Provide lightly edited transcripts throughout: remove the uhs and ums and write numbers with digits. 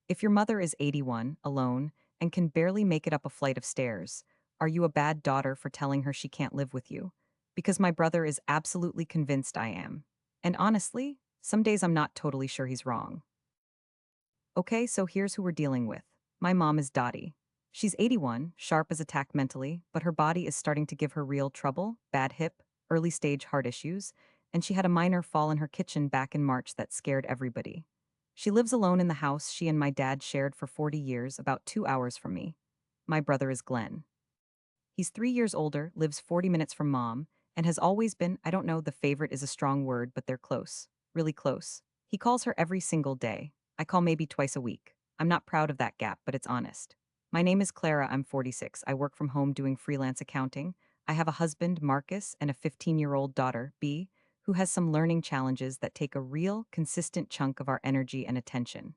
If your mother is 81, alone, and can barely make it up a flight of stairs, are you a bad daughter for telling her she can't live with you? Because my brother is absolutely convinced I am. And honestly, some days I'm not totally sure he's wrong. Okay, so here's who we're dealing with. My mom is Dottie. She's 81, sharp as a tack mentally, but her body is starting to give her real trouble, bad hip, early stage heart issues, and she had a minor fall in her kitchen back in March that scared everybody. She lives alone in the house she and my dad shared for 40 years, about 2 hours from me. My brother is Glenn. He's 3 years older, lives 40 minutes from mom, and has always been, I don't know, the favorite is a strong word, but they're close. Really close. He calls her every single day. I call maybe twice a week. I'm not proud of that gap, but it's honest. My name is Clara, I'm 46. I work from home doing freelance accounting. I have a husband, Marcus, and a 15-year-old daughter, B, who has some learning challenges that take a real, consistent chunk of our energy and attention.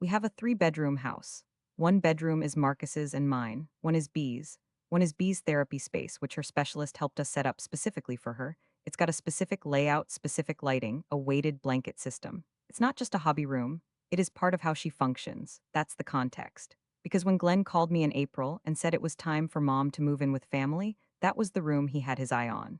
We have a three-bedroom house. One bedroom is Marcus's and mine, one is B's. One is B's therapy space, which her specialist helped us set up specifically for her. It's got a specific layout, specific lighting, a weighted blanket system. It's not just a hobby room, it is part of how she functions. That's the context. Because when Glenn called me in April and said it was time for mom to move in with family, that was the room he had his eye on.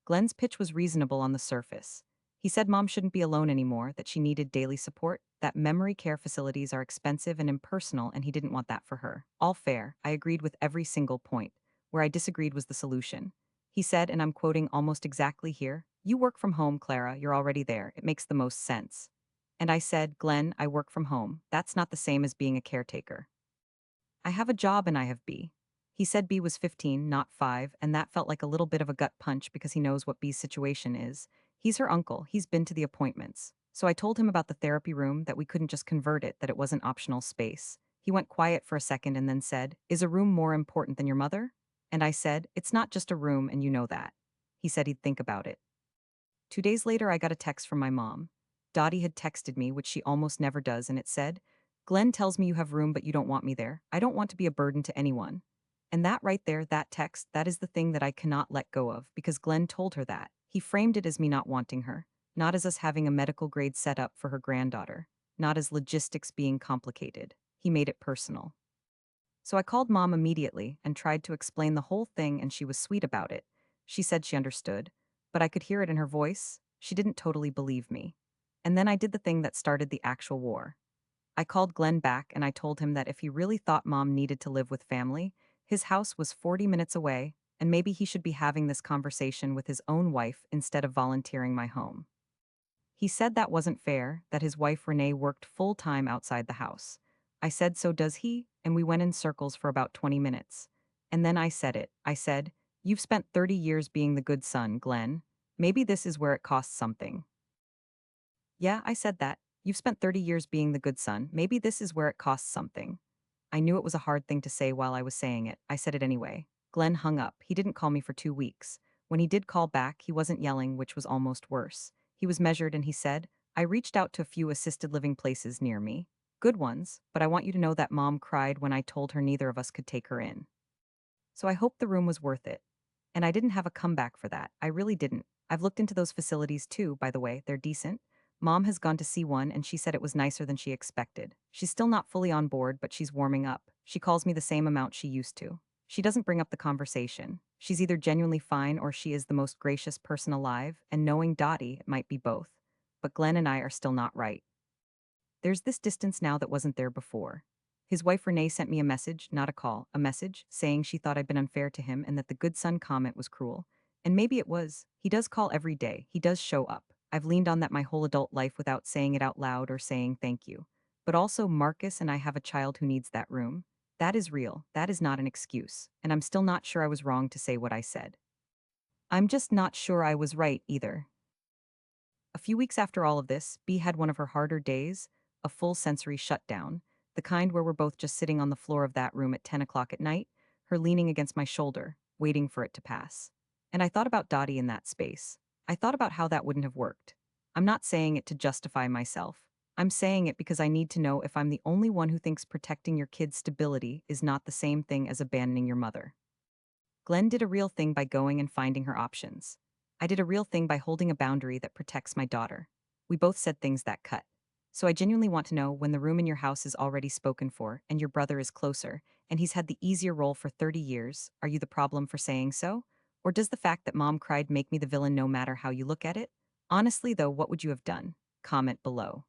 Glenn's pitch was reasonable on the surface. He said mom shouldn't be alone anymore, that she needed daily support, that memory care facilities are expensive and impersonal, and he didn't want that for her. All fair, I agreed with every single point. Where I disagreed was the solution. He said, and I'm quoting almost exactly here, "You work from home, Clara, you're already there, it makes the most sense." And I said, "Glenn, I work from home. That's not the same as being a caretaker. I have a job and I have B." He said B was 15, not 5, and that felt like a little bit of a gut punch because he knows what B's situation is. He's her uncle, he's been to the appointments. So I told him about the therapy room, that we couldn't just convert it, that it wasn't optional space. He went quiet for a second and then said, "Is a room more important than your mother?" And I said, "It's not just a room and you know that." He said he'd think about it. 2 days later, I got a text from my mom. Dottie had texted me, which she almost never does, and it said, "Glenn tells me you have room, but you don't want me there. I don't want to be a burden to anyone." And that right there, that text, that is the thing that I cannot let go of, because Glenn told her that. He framed it as me not wanting her, not as us having a medical grade set up for her granddaughter, not as logistics being complicated. He made it personal. So I called mom immediately and tried to explain the whole thing, and she was sweet about it. She said she understood, but I could hear it in her voice. She didn't totally believe me. And then I did the thing that started the actual war. I called Glenn back and I told him that if he really thought mom needed to live with family, his house was 40 minutes away, and maybe he should be having this conversation with his own wife instead of volunteering my home. He said that wasn't fair, that his wife Renee worked full time outside the house. I said, "So does he?" And we went in circles for about 20 minutes. And then I said it. I said, "You've spent 30 years being the good son, Glenn. Maybe this is where it costs something." Yeah, I said that. "You've spent 30 years being the good son. Maybe this is where it costs something." I knew it was a hard thing to say while I was saying it. I said it anyway. Glenn hung up. He didn't call me for 2 weeks. When he did call back, he wasn't yelling, which was almost worse. He was measured and he said, "I reached out to a few assisted living places near me. Good ones, but I want you to know that mom cried when I told her neither of us could take her in. So I hoped the room was worth it." And I didn't have a comeback for that. I really didn't. I've looked into those facilities too, by the way. They're decent. Mom has gone to see one and she said it was nicer than she expected. She's still not fully on board, but she's warming up. She calls me the same amount she used to. She doesn't bring up the conversation. She's either genuinely fine or she is the most gracious person alive, and knowing Dottie, it might be both. But Glenn and I are still not right. There's this distance now that wasn't there before. His wife Renee sent me a message, not a call, a message, saying she thought I'd been unfair to him and that the good son comment was cruel. And maybe it was. He does call every day. He does show up. I've leaned on that my whole adult life without saying it out loud or saying thank you. But also, Marcus and I have a child who needs that room. That is real. That is not an excuse. And I'm still not sure I was wrong to say what I said. I'm just not sure I was right either. A few weeks after all of this, B had one of her harder days, a full sensory shutdown, the kind where we're both just sitting on the floor of that room at 10 o'clock at night, her leaning against my shoulder, waiting for it to pass. And I thought about Dottie in that space. I thought about how that wouldn't have worked. I'm not saying it to justify myself. I'm saying it because I need to know if I'm the only one who thinks protecting your kid's stability is not the same thing as abandoning your mother. Glenn did a real thing by going and finding her options. I did a real thing by holding a boundary that protects my daughter. We both said things that cut. So I genuinely want to know, when the room in your house is already spoken for and your brother is closer and he's had the easier role for 30 years, are you the problem for saying so? Or does the fact that mom cried make me the villain no matter how you look at it? Honestly, though, what would you have done? Comment below.